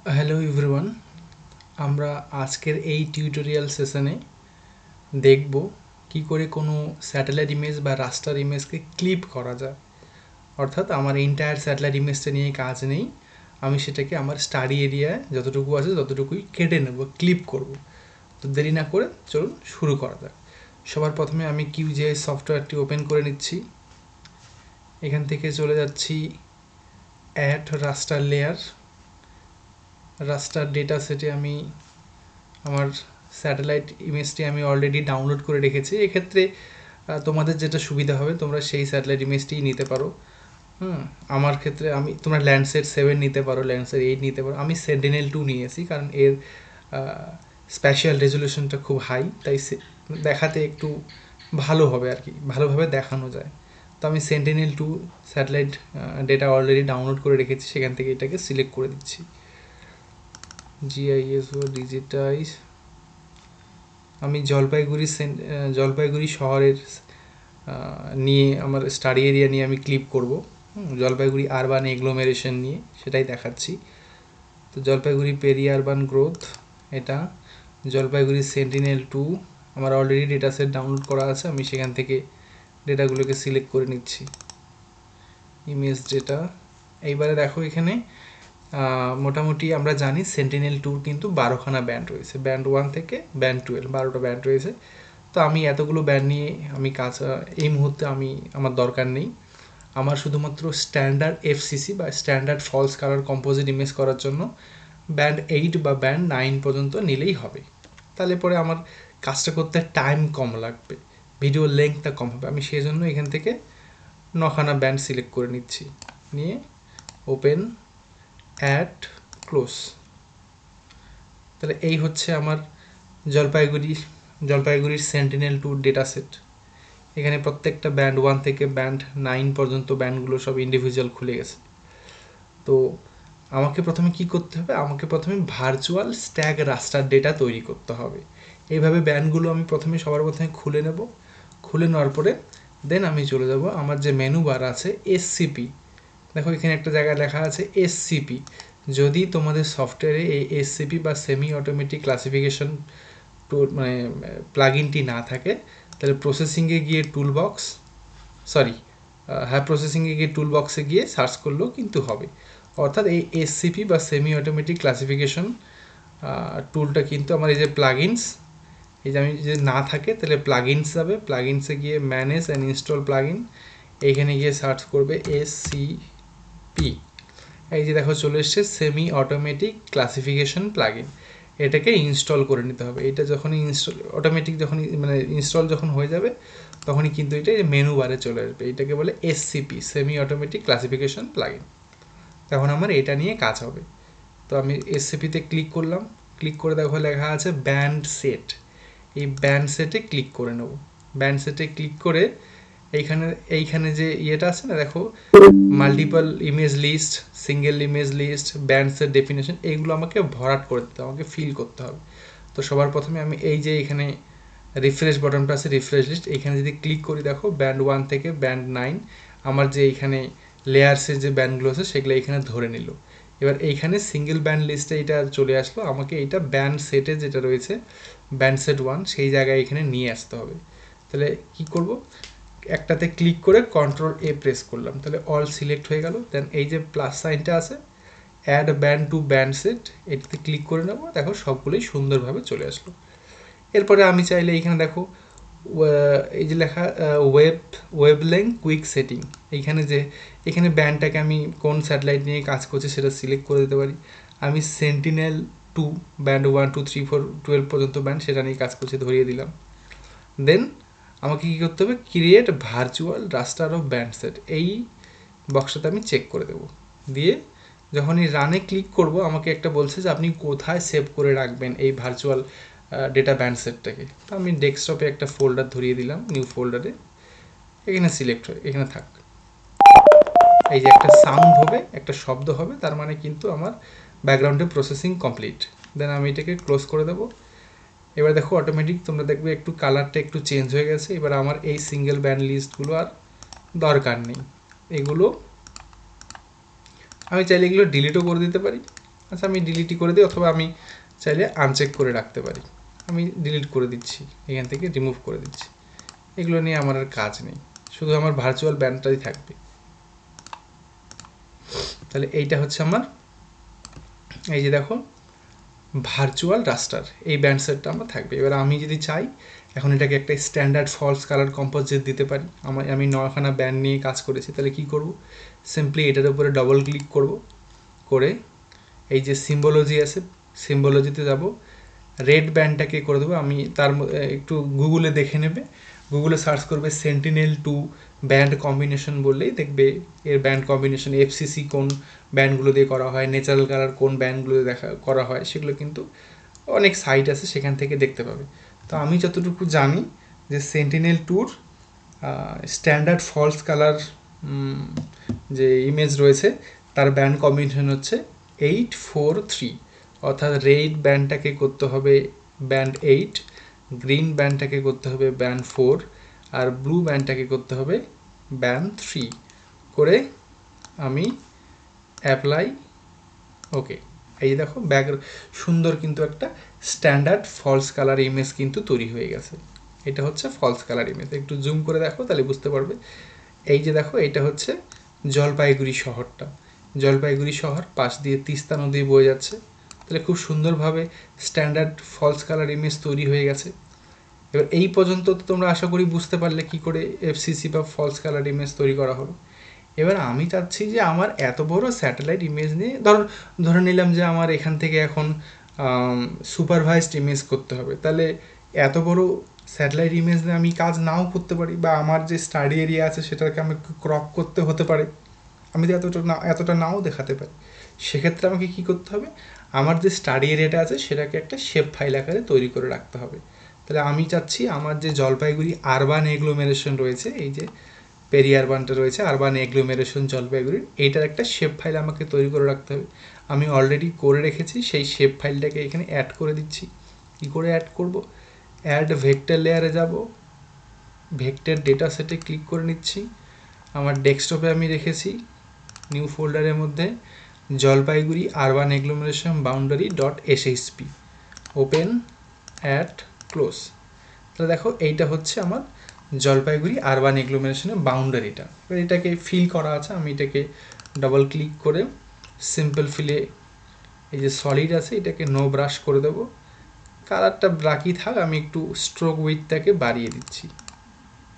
Hello everyone, আমরা আজকের এই টিউটোরিয়াল সেশনে দেখব কি করে কোনো স্যাটেলাইট ইমেজ বা রাস্টার ইমেজকে ক্লিপ করা যায়। অর্থাৎ আমার এন্টায়ার স্যাটেলাইট ইমেজটা নিয়ে কাজ নেই, আমি সেটাকে আমার স্টাডি এরিয়ায় যতটুকু আছে ততটুকুই কেটে নেব, ক্লিপ করব। তো দেরি না করে চলুন শুরু করা যাক। সবার প্রথমে আমি QGIS সফটওয়্যারটি ওপেন করে নিচ্ছি। এখান থেকে চলে যাচ্ছি অ্যাড রাস্টার লেয়ার। রাস্টার ডেটা সেটে আমি আমার স্যাটেলাইট ইমেজটি আমি অলরেডি ডাউনলোড করে রেখেছি। এক্ষেত্রে তোমাদের যেটা সুবিধা হবে তোমরা সেই স্যাটেলাইট ইমেজটিই নিতে পারো। আমার ক্ষেত্রে তোমরা ল্যান্ডসেট 7 নিতে পারো, ল্যান্ডসেট 8 নিতে পারো। আমি সেন্টিনেল 2 নিয়েছি কারণ এর স্প্যাশাল রেজলিউশনটা খুব হাই, তাই দেখাতে একটু ভালো হবে আর কি, ভালোভাবে দেখানো যায়। তো আমি sentinel 2 satellite data already download করে রেখেছি, সেখান থেকে এটাকে সিলেক্ট করে দিচ্ছি। GIS ও ডিজিটাইজ, আমি জলপাইগুড়ি শহরের নিয়ে আমার স্টাডি এরিয়া নিয়ে আমি ক্লিপ করব। জলপাইগুড়ি আরবান এগ্লোমেরেশন নিয়ে সেটাই দেখাচ্ছি। তো জলপাইগুড়ি পেরি আরবান গ্রোথ, এটা জলপাইগুড়ি সেন্টিনেল 2 আমার অলরেডি ডেটা সেট ডাউনলোড করা আছে, আমি সেখান থেকে ডেটাগুলোকে সিলেক্ট করে নিচ্ছি। ইমেজ ডেটা, এইবারে দেখো এখানে মোটামুটি আমরা জানি সেন্টিনেল 2 কিন্তু 12খানা ব্যান্ড রয়েছে, ব্যান্ড 1 থেকে ব্যান্ড 12, 12টা ব্যান্ড রয়েছে। তো আমি এতগুলো ব্যান্ড নিয়ে কাজ এই মুহূর্তে আমার দরকার নেই। আমার শুধুমাত্র স্ট্যান্ডার্ড FCC বা standard false colour composite image করার জন্য ব্যান্ড 8 বা ব্যান্ড 9 পর্যন্ত নিলেই হবে। তাহলে পরে আমার কাজটা করতে টাইম কম লাগবে, ভিডিও লেন্থটা কম হবে। আমি সেই জন্য এখান থেকে 9খানা ব্যান্ড সিলেক্ট করে নিচ্ছি, নিয়ে ওপেন, অ্যাড, ক্লোজ। তাহলে এই হচ্ছে আমার জলপাইগুড়ির সেন্টিনেল 2 ডেটা সেট। এখানে প্রত্যেকটা ব্যান্ড 1 থেকে ব্যান্ড 9 পর্যন্ত ব্যান্ডগুলো সব ইন্ডিভিজুয়াল খুলে গেছে। তো আমাকে প্রথমে কি করতে হবে, আমাকে প্রথমে ভার্চুয়াল স্ট্যাগ রাস্টার ডেটা তৈরি করতে হবে। এইভাবে ব্যান্ডগুলো আমি সবার প্রথমে খুলে নেব। খুলে নেওয়ার পরে দেন আমি চলে যাব আমার যে মেনু বার আছে SCP। দেখো এখানে একটা জায়গায় লেখা আছে SCP। যদি তোমাদের সফটওয়্যারে এই SCP বা সেমি অটোমেটিক ক্লাসিফিকেশন মানে প্লাগইনটি না থাকে, তাহলে প্রসেসিংয়ে গিয়ে টুলবক্সে গিয়ে সার্চ করলেও কিন্তু হবে। অর্থাৎ এই SCP বা সেমি অটোমেটিক ক্লাসিফিকেশন টুলটা কিন্তু আমার এই যে প্লাগইনস, এই যে আমি যদি না থাকে তাহলে প্লাগইনস যাবে, প্লাগইনসে গিয়ে ম্যানেজ অ্যান্ড ইনস্টল প্লাগইন, এইখানে গিয়ে সার্চ করবে SCP। এই যে দেখো চলে এসছে সেমি অটোমেটিক ক্লাসিফিকেশন প্লাগইন। এটাকে ইনস্টল করে নিতে হবে। এটা যখনই ইনস্টল যখন হয়ে যাবে তখনই কিন্তু এটা মেনু বারে চলে আসবে। এটাকে বলে SCP, semi automatic classification plugin. তখন আমার এটা নিয়ে কাজ হবে। তো আমি SCPতে ক্লিক করলাম, ক্লিক করে দেখো লেখা আছে ব্যান্ড সেট। এই ব্যান্ড সেটে ক্লিক করে নেব। ব্যান্ড সেটে ক্লিক করে এইখানে যে ইয়েটা আছে না, দেখো multiple image list, single image list, band set definition, এইগুলো আমাকে ভরাট করে দিতে হবে, আমাকে ফিল করতে হবে। তো সবার প্রথমে আমি এই যে এখানে রিফ্রেশ বাটনটা আছে, রিফ্রেশ লিস্ট, এখানে যদি ক্লিক করি দেখো ব্যান্ড 1 থেকে ব্যান্ড 9 আমার যে এইখানে লেয়ার্সের যে ব্যান্ডগুলো আছে সেগুলো এখানে ধরে নিল। এবার এইখানে সিঙ্গেল ব্যান্ড লিস্টে এটা চলে আসলো, আমাকে এটা ব্যান্ড সেটে যেটা রয়েছে ব্যান্ড সেট 1 সেই জায়গায় এখানে নিয়ে আসতে হবে। তাহলে কি করব, একটাতে ক্লিক করে Ctrl+A প্রেস করলাম, তাহলে অল সিলেক্ট হয়ে গেল। দেন এই যে প্লাস সাইনটা আছে add band to band set, এটাতে ক্লিক করে নেব। দেখো সবগুলোই সুন্দরভাবে চলে আসলো। এরপরে আমি চাইলে এইখানে দেখো এই যে লেখা ওয়েবলেংথ কুইক সেটিং, এখানে ব্যান্ডটাকে আমি কোন স্যাটেলাইট নিয়ে কাজ করছি সেটা সিলেক্ট করে দিতে পারি। আমি সেন্টিনেল 2 ব্যান্ড 1 2 3 4 12 পর্যন্ত ব্যান্ড সেটা নিয়ে কাজ করছি, ধরিয়ে দিলাম। দেন আমাকে কী করতে হবে, create virtual raster of band set, এই বক্সটাতে আমি চেক করে দেবো। দিয়ে যখন এই রানে ক্লিক করব আমাকে একটা বলছে যে আপনি কোথায় সেভ করে রাখবেন এই ভার্চুয়াল ডেটা ব্যান্ড সেটটাকে। তো আমি ডেস্কটপে একটা ফোল্ডার ধরিয়ে দিলাম, নিউ ফোল্ডারে, এখানে সিলেক্ট হয়, এখানে থাক। এই যে একটা সাউন্ড হবে, একটা শব্দ হবে, তার মানে কিন্তু আমার ব্যাকগ্রাউন্ডে প্রসেসিং কমপ্লিট। দেন আমি এটাকে ক্লোজ করে দেবো। এবার দেখো অটোমেটিক তোমরা দেখবে একটু কালারটা একটু চেঞ্জ হয়ে গেছে। এবার আমার এই সিঙ্গেল ব্যান্ড লিস্টগুলো আর দরকার নেই, এগুলো আমি চাইলে এগুলো ডিলিটও করে দিতে পারি। আচ্ছা আমি ডিলিটই করে দিই, অথবা আমি চাইলে আনচেক করে রাখতে পারি। আমি ডিলিট করে দিচ্ছি, এখান থেকে রিমুভ করে দিচ্ছি। এগুলো নিয়ে আমার আর কাজ নেই, শুধু আমার ভার্চুয়াল ব্যান্ডটাই থাকবে। তাহলে এইটা হচ্ছে আমার, এই যে দেখো ভার্চুয়াল রাস্টার, এই ব্যান্ড সেটটা আমার থাকবে। এবার আমি যদি চাই এখন এটাকে একটা স্ট্যান্ডার্ড ফলস কালার কম্পোজিট দিতে পারি। আমি 9খানা ব্যান্ড নিয়ে কাজ করেছি, তাহলে কি করব, সিম্পলি এটার উপরে ডবল ক্লিক করব, করে এই যে সিম্বলজি আছে, সিম্বলজিতে যাব, রেড ব্যান্ডটাকে করে দেবো। আমি তার একটু গুগলে দেখে নেবে, গুগলে সার্চ করবে সেন্টিনেল 2 ব্যান্ড কম্বিনেশন বললেই দেখবে এর ব্যান্ড কম্বিনেশন, এফসিসি কোন ব্যান্ডগুলো দিয়ে করা হয়, ন্যাচারাল কালার কোন ব্যান্ডগুলো দেখা করা হয়, সেগুলো কিন্তু অনেক সাইট আছে, সেখান থেকে দেখতে পাবে। তো আমি যতটুকু জানি যে সেন্টিনেল 2-র স্ট্যান্ডার্ড ফলস কালার যে ইমেজ রয়েছে তার ব্যান্ড কম্বিনেশন হচ্ছে 843, অর্থাৎ রেড ব্যান্ডটাকে করতে হবে ব্যান্ড 8, গ্রিন ব্যান্ডটাকে করতে হবে ব্যান্ড 4, আর ব্লু ব্যান্ডটাকে করতে হবে ব্যান্ড 3 করে আমি অ্যাপ্লাই, ওকে। এই দেখো ব্যাক সুন্দর কিন্তু একটা স্ট্যান্ডার্ড ফলস কালার ইমেজ কিন্তু তৈরি হয়ে গেছে। এটা হচ্ছে ফলস কালার ইমেজ। একটু জুম করে দেখো তাহলে বুঝতে পারবে। এই যে দেখো এটা হচ্ছে জলপাইগুড়ি শহরটা, জলপাইগুড়ি শহর, পাশ দিয়ে তিস্তা নদী বয়ে যাচ্ছে। তাহলে খুব সুন্দরভাবে স্ট্যান্ডার্ড ফলস কালার ইমেজ তৈরি হয়ে গেছে। এবার এই পর্যন্ত তো তোমরা আশা করি বুঝতে পারলে কি করে এফসিসি বা ফলস কালার ইমেজ তৈরি করা হলো। এবার আমি চাচ্ছি যে আমার এত বড় স্যাটেলাইট ইমেজ নিয়ে ধরে নিলাম যে আমার এখান থেকে এখন সুপারভাইজড ইমেজ করতে হবে, তাহলে এত বড় স্যাটেলাইট ইমেজ নিয়ে আমি কাজ নাও করতে পারি, বা আমার যে স্টাডি এরিয়া আছে সেটাকে আমাকে ক্রপ করতে হতে পারে, আমি তো এতটা নাও দেখাতে পারি। সেক্ষেত্রে আমাকে কি করতে হবে, আমার যে স্টাডি এরিয়াটা আছে সেটাকে একটা শেপ ফাইল আকারে তৈরি করে রাখতে হবে। তাহলে আমি চাচ্ছি আমার যে জলপাইগুড়ি আরবান এগ্লোমেরেশন রয়েছে, এই যে পেরিয়ারবানটা রয়েছে আরবান এগ্লোমেরেশন জলপাইগুড়ির, এইটার একটা শেপ ফাইল আমাকে তৈরি করে রাখতে হবে। আমি অলরেডি করে রেখেছি, সেই শেপ ফাইলটাকে এখানে অ্যাড করে দিচ্ছি। কী করে অ্যাড করব, অ্যাড ভেক্টর লেয়ারে যাব, ভেক্টর ডেটা সেটে ক্লিক করে নিচ্ছি। আমার ডেস্কটপে আমি রেখেছি নিউ ফোল্ডারের মধ্যে Jalpaiguri urban agglomeration boundary .shp, open at close. তাহলে দেখো এইটা হচ্ছে আমার জলপাইগুড়ি আরবান এগ্লোমেরেশনের বাউন্ডারিটা। এবার এটাকে ফিল করা আছে, আমি এটাকে ডাবল ক্লিক করে সিম্পল ফিলে এই যে সলিড আছে এটাকে নো ব্রাশ করে দেবো। কালারটা ব্ল্যাকই থাক, আমি একটু স্ট্রোক উইথটাকে বাড়িয়ে দিচ্ছি,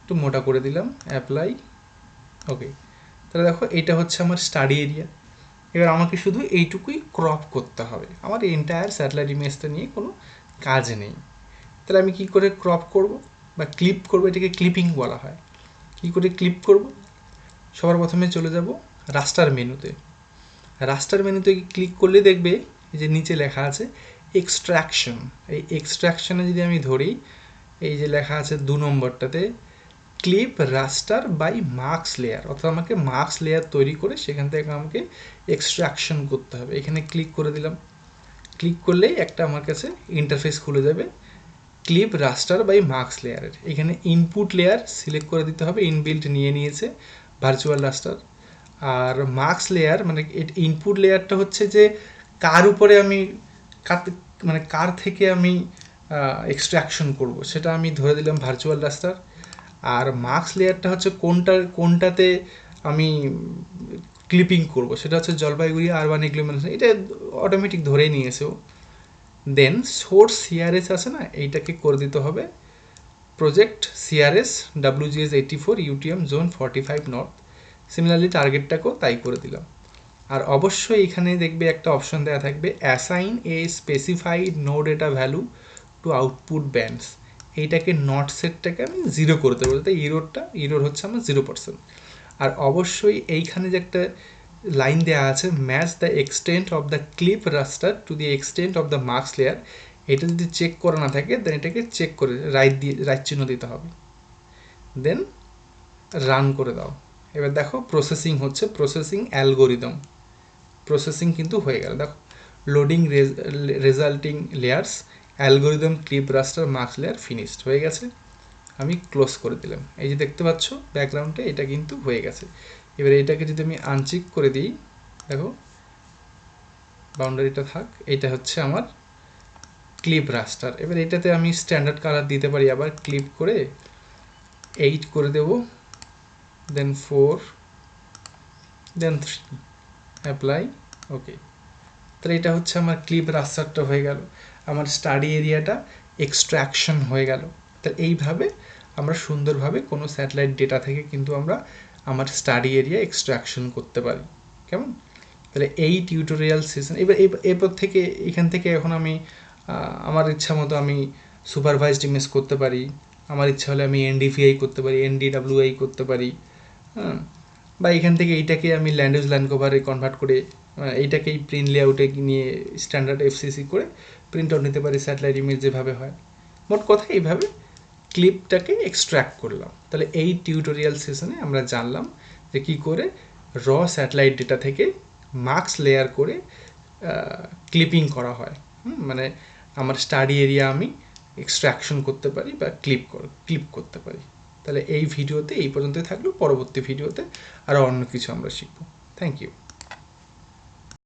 একটু মোটা করে দিলাম, অ্যাপ্লাই, ওকে। তাহলে দেখো এটা হচ্ছে আমার স্টাডি এরিয়া। এবার আমাকে শুধু এইটুকুই ক্রপ করতে হবে, আমার এন্টায়ার স্যাটেলাইট ইমেজটা নিয়ে কোনো কাজ নেই। তাহলে আমি কি করে ক্রপ করব বা ক্লিপ করব, এটাকে ক্লিপিং বলা হয়। কি করে ক্লিপ করব, সবার প্রথমে চলে যাব রাস্টার মেনুতে। রাস্টার মেনুতে ক্লিক করলে দেখবে এই যে নিচে লেখা আছে এক্সট্রাকশন। এই এক্সট্রাকশনে যদি আমি ধরি, এই যে লেখা আছে 2 নম্বরটাতে clip raster by mask layer, অর্থাৎ আমাকে মার্কস লেয়ার তৈরি করে সেখান থেকে আমাকে এক্সট্রাকশন করতে হবে। এখানে ক্লিক করে দিলাম, ক্লিক করলেই একটা আমার কাছে ইন্টারফেস খুলে যাবে ক্লিপ রাস্টার বাই মার্কস লেয়ারের। এখানে ইনপুট লেয়ার সিলেক্ট করে দিতে হবে, ইনবিল্ট নিয়ে নিয়েছে ভার্চুয়াল রাস্টার। আর মার্কস লেয়ার মানে ইনপুট লেয়ারটা হচ্ছে যে কার উপরে আমি মানে কার থেকে আমি এক্সট্রাকশন করব, সেটা আমি ধরে দিলাম ভার্চুয়াল রাস্টার। আর মার্কস লেয়ারটা হচ্ছে কোনটাতে আমি ক্লিপিং করব, সেটা হচ্ছে জলপাইগুড়ি আরবান এগ্লোমেরেশন, এটা অটোমেটিক ধরেই নিয়েছে ও। দেন সোর্স সিআরএস আছে না, এইটাকে করে দিতে হবে project CRS WGS 84 UTM zone 45 north. Similarly টার্গেটটাকেও তাই করে দিলাম। আর অবশ্যই এখানে দেখবে একটা অপশন দেওয়া থাকবে assign a specified no data value to output bands. এইটাকে নট সেটটাকে আমি 0 করে দেবো, যাতে ইরোর হচ্ছে আমার 0%। আর অবশ্যই এইখানে যে একটা লাইন দেওয়া আছে match the extent of the clip raster to the extent of the marks layer, এটা যদি চেক করা না থাকে দেন এটাকে চেক করে রাইট চিহ্ন দিতে হবে, দেন রান করে দাও। এবার দেখো প্রসেসিং হচ্ছে, প্রসেসিং অ্যালগোরিদম প্রসেসিং কিন্তু হয়ে গেল। দেখো loading resulting layers algorithm clip raster mask layer finished হয়ে গেছে। আমি ক্লোজ করে দিলাম। এই যে দেখতে পাচ্ছ ব্যাকগ্রাউন্ডে এটা কিন্তু হয়ে গেছে। এবার এটাকে যদি আমি আনচেক করে দিই, দেখো বাউন্ডারিটা থাক। এটা হচ্ছে আমার ক্লিপ রাস্টার। এবার এটাতে আমি স্ট্যান্ডার্ড কালার দিতে পারি, আবার ক্লিপ করে 8 করে দেব, দেন 4, দেন 3, অ্যাপ্লাই, ওকে। তাহলে এটা হচ্ছে আমার ক্লিপ রাস্টারটা হয়ে গেল, আমার স্টাডি এরিয়াটা এক্সট্রাকশন হয়ে গেল। তাহলে এইভাবে আমরা সুন্দরভাবে কোনো স্যাটেলাইট ডেটা থেকে কিন্তু আমরা আমার স্টাডি এরিয়া এক্সট্রাকশন করতে পারি। কেমন? তাহলে এই টিউটোরিয়াল সেশন এরপর থেকে এখান থেকে এখন আমি আমার ইচ্ছা মতো আমি সুপারভাইজড ইমেজ করতে পারি, আমার ইচ্ছা হলে আমি এনডিভিআই করতে পারি, এনডিডাব্লিউআই করতে পারি, হ্যাঁ। বা এখান থেকে এইটাকে আমি ল্যান্ড কভারে কনভার্ট করে এইটাকেই প্রিন্ট লেআউটে নিয়ে স্ট্যান্ডার্ড এফসিসি করে প্রিন্ট আউট নিতে পারি স্যাটেলাইট ইমেজ যেভাবে হয়। মোট কথা এইভাবে ক্লিপটাকে এক্সট্র্যাক্ট করলাম। তাহলে এই টিউটোরিয়াল সেশনে আমরা জানলাম যে কী করে র স্যাটেলাইট ডেটা থেকে মার্কস লেয়ার করে ক্লিপিং করা হয়। মানে আমার স্টাডি এরিয়া আমি এক্সট্রাকশন করতে পারি বা ক্লিপ করতে পারি। তাহলে এই ভিডিওতে এই পর্যন্তই থাকলো, পরবর্তী ভিডিওতে আরও অন্য কিছু আমরা শিখব। Thank you.